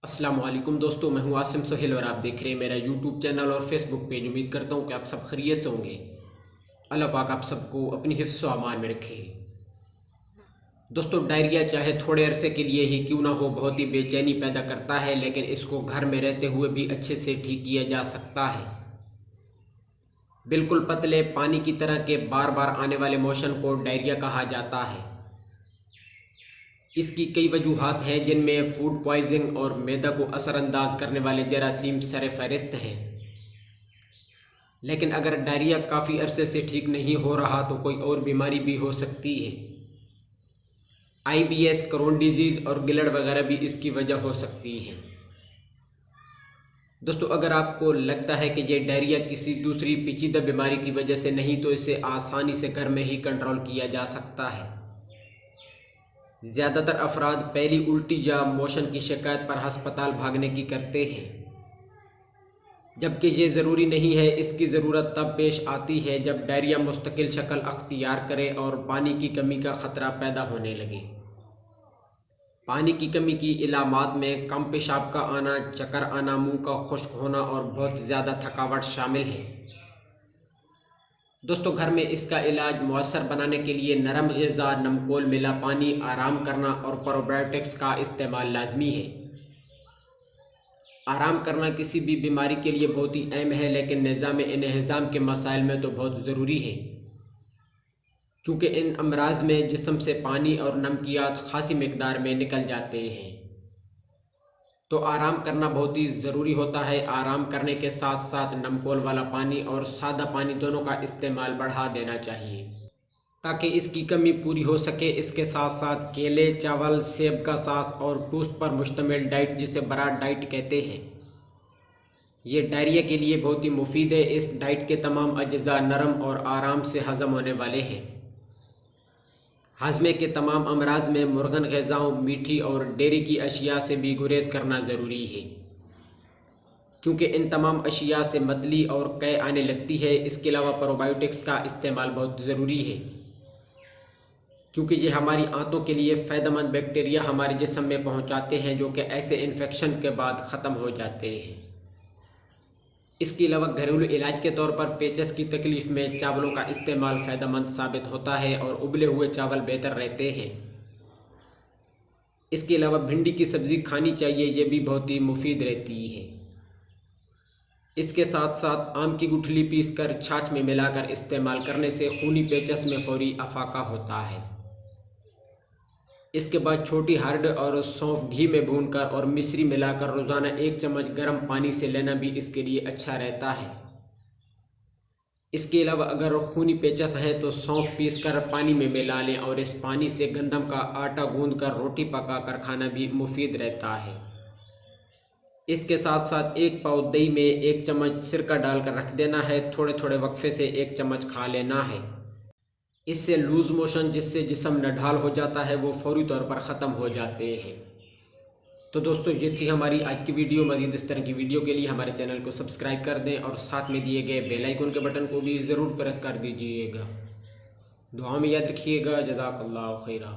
السلام علیکم دوستو، میں ہوں عاصم سہیل اور آپ دیکھ رہے ہیں میرا یوٹیوب چینل اور فیس بک پیج۔ امید کرتا ہوں کہ آپ سب خیریت سے ہوں گے۔ اللہ پاک آپ سب کو اپنی حفظ و امان میں رکھے۔ دوستو، ڈائریا چاہے تھوڑے عرصے کے لیے ہی کیوں نہ ہو بہت ہی بے چینی پیدا کرتا ہے، لیکن اس کو گھر میں رہتے ہوئے بھی اچھے سے ٹھیک کیا جا سکتا ہے۔ بالکل پتلے پانی کی طرح کے بار بار آنے والے موشن کو ڈائریا کہا جاتا ہے۔ اس کی کئی وجوہات ہیں، جن میں فوڈ پوائزنگ اور معدہ کو اثر انداز کرنے والے جراثیم سر فہرست ہیں۔ لیکن اگر ڈائریا کافی عرصے سے ٹھیک نہیں ہو رہا تو کوئی اور بیماری بھی ہو سکتی ہے۔ آئی بی ایس، کرون ڈیزیز اور گلڑ وغیرہ بھی اس کی وجہ ہو سکتی ہے۔ دوستو، اگر آپ کو لگتا ہے کہ یہ ڈائریا کسی دوسری پیچیدہ بیماری کی وجہ سے نہیں تو اسے آسانی سے گھر میں ہی کنٹرول کیا جا سکتا ہے۔ زیادہ تر افراد پہلی الٹی یا موشن کی شکایت پر ہسپتال بھاگنے کی کرتے ہیں، جبکہ یہ ضروری نہیں ہے۔ اس کی ضرورت تب پیش آتی ہے جب ڈائریا مستقل شکل اختیار کرے اور پانی کی کمی کا خطرہ پیدا ہونے لگے۔ پانی کی کمی کی علامات میں کم پیشاب کا آنا، چکر آنا، منہ کا خشک ہونا اور بہت زیادہ تھکاوٹ شامل ہے۔ دوستو، گھر میں اس کا علاج مؤثر بنانے کے لیے نرم غذا، نمکول ملا پانی، آرام کرنا اور پروبایوٹکس کا استعمال لازمی ہے۔ آرام کرنا کسی بھی بیماری کے لیے بہت ہی اہم ہے، لیکن نظام انہضام کے مسائل میں تو بہت ضروری ہے، چونکہ ان امراض میں جسم سے پانی اور نمکیات خاصی مقدار میں نکل جاتے ہیں، تو آرام کرنا بہت ہی ضروری ہوتا ہے۔ آرام کرنے کے ساتھ ساتھ نمکول والا پانی اور سادہ پانی دونوں کا استعمال بڑھا دینا چاہیے تاکہ اس کی کمی پوری ہو سکے۔ اس کے ساتھ ساتھ کیلے، چاول، سیب کا ساس اور ٹوسٹ پر مشتمل ڈائٹ، جسے براڈ ڈائٹ کہتے ہیں، یہ ڈائریا کے لیے بہت ہی مفید ہے۔ اس ڈائٹ کے تمام اجزاء نرم اور آرام سے ہضم ہونے والے ہیں۔ ہاضمے کے تمام امراض میں مرغن غذاؤں، میٹھی اور ڈیری کی اشیاء سے بھی گریز کرنا ضروری ہے، کیونکہ ان تمام اشیاء سے متلی اور قے آنے لگتی ہے۔ اس کے علاوہ پروبایوٹکس کا استعمال بہت ضروری ہے، کیونکہ یہ ہماری آنتوں کے لیے فائدہ مند بیکٹیریا ہمارے جسم میں پہنچاتے ہیں، جو کہ ایسے انفیکشن کے بعد ختم ہو جاتے ہیں۔ اس کے علاوہ گھریلو علاج کے طور پر پیچس کی تکلیف میں چاولوں کا استعمال فائدہ مند ثابت ہوتا ہے اور ابلے ہوئے چاول بہتر رہتے ہیں۔ اس کے علاوہ بھنڈی کی سبزی کھانی چاہیے، یہ بھی بہت ہی مفید رہتی ہے۔ اس کے ساتھ ساتھ آم کی گٹھلی پیس کر چھاچھ میں ملا کر استعمال کرنے سے خونی پیچس میں فوری افاقہ ہوتا ہے۔ اس کے بعد چھوٹی ہرڈ اور سونف گھی میں بھون کر اور مصری ملا کر روزانہ 1 چمچ گرم پانی سے لینا بھی اس کے لیے اچھا رہتا ہے۔ اس کے علاوہ اگر خونی پیچس ہے تو سونف پیس کر پانی میں ملا لیں اور اس پانی سے گندم کا آٹا گوندھ کر روٹی پکا کر کھانا بھی مفید رہتا ہے۔ اس کے ساتھ ساتھ 1 پاؤ دہی میں 1 چمچ سرکہ ڈال کر رکھ دینا ہے، تھوڑے تھوڑے وقفے سے 1 چمچ کھا لینا ہے۔ اس سے لوز موشن، جس سے جسم نڈھال ہو جاتا ہے، وہ فوری طور پر ختم ہو جاتے ہیں۔ تو دوستو، یہ تھی ہماری آج کی ویڈیو۔ مزید اس طرح کی ویڈیو کے لیے ہمارے چینل کو سبسکرائب کر دیں اور ساتھ میں دیے گئے بیل آئیکن کے بٹن کو بھی ضرور پریس کر دیجیے گا۔ دعا میں یاد رکھیے گا۔ جزاک اللہ خیرہ۔